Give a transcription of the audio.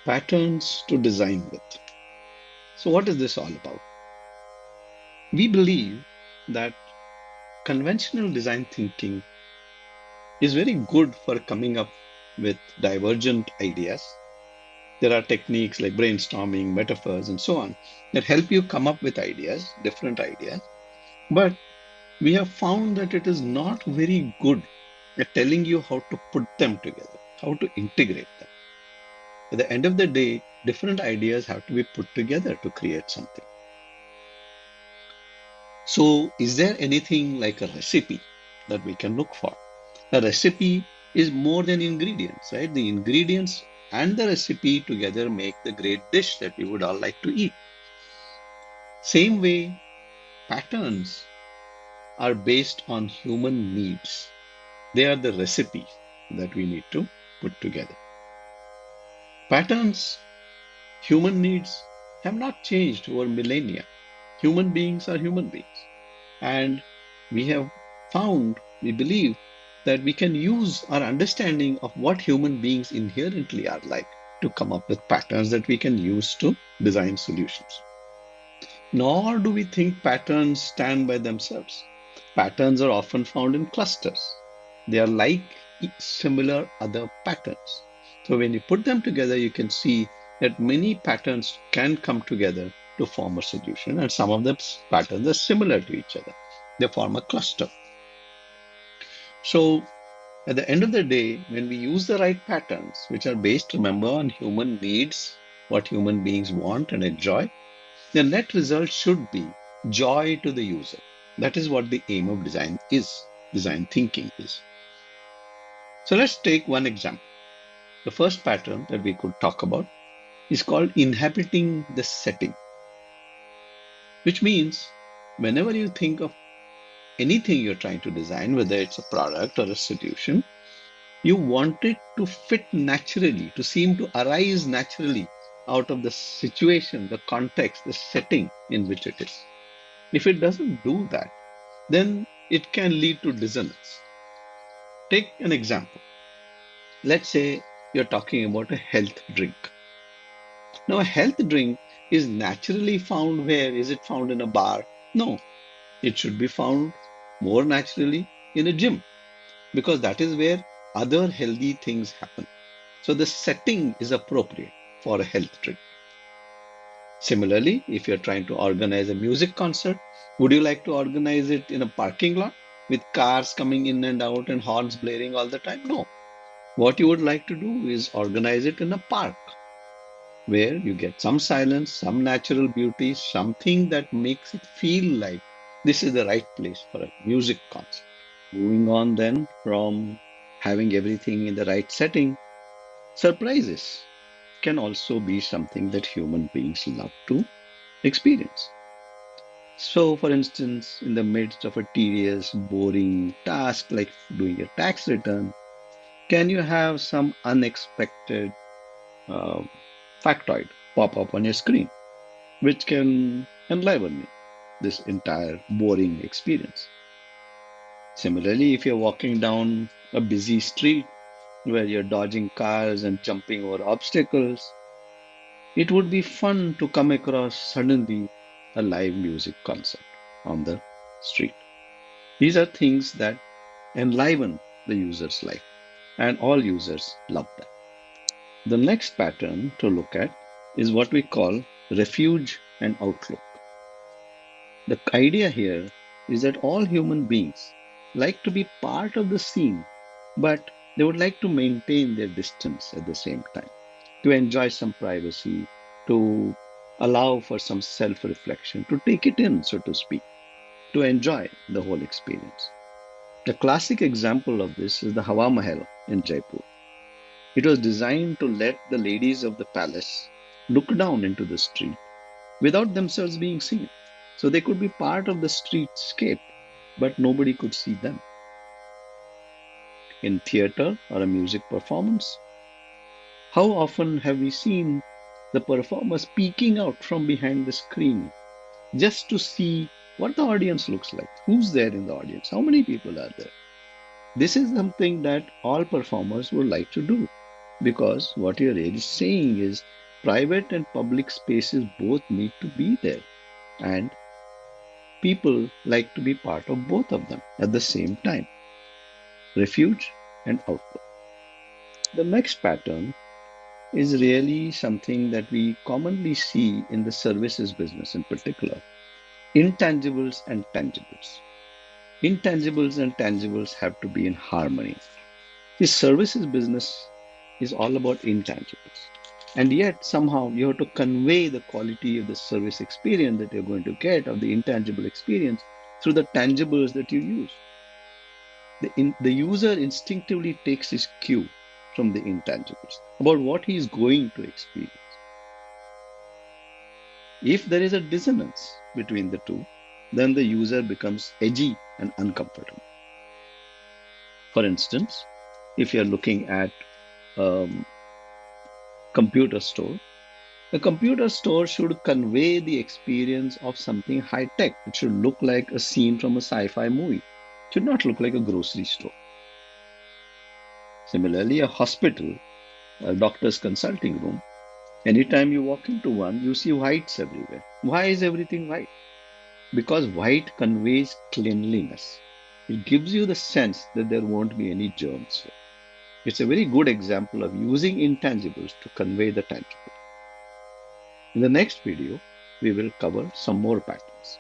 Patterns to design with. So, what is this all about? We believe that conventional design thinking is very good for coming up with divergent ideas. There are techniques like brainstorming, metaphors, and so on that help you come up with ideas, different ideas. But we have found that it is not very good at telling you how to put them together, how to integrate them. At the end of the day, different ideas have to be put together to create something. So, is there anything like a recipe that we can look for? A recipe is more than ingredients, right? The ingredients and the recipe together make the great dish that we would all like to eat. Same way, patterns are based on human needs. They are the recipe that we need to put together. Patterns, human needs have not changed over millennia. Human beings are human beings. And we have found, we believe, that we can use our understanding of what human beings inherently are like to come up with patterns that we can use to design solutions. Nor do we think patterns stand by themselves. Patterns are often found in clusters. They are like similar other patterns. So when you put them together, you can see that many patterns can come together to form a solution, and some of the patterns are similar to each other. They form a cluster. So at the end of the day, when we use the right patterns, which are based, remember, on human needs, what human beings want and enjoy, the net result should be joy to the user. That is what the aim of design is, design thinking is. So let's take one example. The first pattern that we could talk about is called inhabiting the setting, which means whenever you think of anything you're trying to design, whether it's a product or a solution, you want it to fit naturally, to seem to arise naturally out of the situation, the context, the setting in which it is. If it doesn't do that, then it can lead to dissonance. Take an example. Let's say you're talking about a health drink. Now, a health drink is naturally found where? Is it found in a bar? No, it should be found more naturally in a gym because that is where other healthy things happen. So the setting is appropriate for a health drink. Similarly, if you're trying to organize a music concert, would you like to organize it in a parking lot with cars coming in and out and horns blaring all the time? No. What you would like to do is organize it in a park where you get some silence, some natural beauty, something that makes it feel like this is the right place for a music concert. Moving on then from having everything in the right setting, surprises can also be something that human beings love to experience. So, for instance, in the midst of a tedious, boring task like doing a tax return, can you have some unexpected uh, factoid pop up on your screen, which can enliven this entire boring experience? Similarly, if you're walking down a busy street where you're dodging cars and jumping over obstacles, it would be fun to come across suddenly a live music concert on the street. These are things that enliven the user's life, and all users love that. The next pattern to look at is what we call refuge and outlook. The idea here is that all human beings like to be part of the scene, but they would like to maintain their distance at the same time, to enjoy some privacy, to allow for some self reflection, to take it in, so to speak, to enjoy the whole experience. A classic example of this is the Hawa Mahal in Jaipur. It was designed to let the ladies of the palace look down into the street without themselves being seen. So they could be part of the streetscape, but nobody could see them. In theater or a music performance, how often have we seen the performers peeking out from behind the screen just to see what the audience looks like? Who's there in the audience? How many people are there? This is something that all performers would like to do. Because what you're really saying is private and public spaces both need to be there. And people like to be part of both of them at the same time, refuge and outlook. The next pattern is really something that we commonly see in the services business in particular, intangibles and tangibles. Intangibles and tangibles have to be in harmony. The services business is all about intangibles. And yet, somehow, you have to convey the quality of the service experience that you're going to get, of the intangible experience, through the tangibles that you use. The user instinctively takes his cue from the intangibles about what he is going to experience. If there is a dissonance between the two, then the user becomes edgy and uncomfortable. For instance, if you're looking at a computer store, a computer store should convey the experience of something high tech. It should look like a scene from a sci fi movie. It should not look like a grocery store. Similarly, a hospital, a doctor's consulting room, anytime you walk into one, you see whites everywhere. Why is everything white? Because white conveys cleanliness. It gives you the sense that there won't be any germs here. It's a very good example of using intangibles to convey the tangible. In the next video, we will cover some more patterns.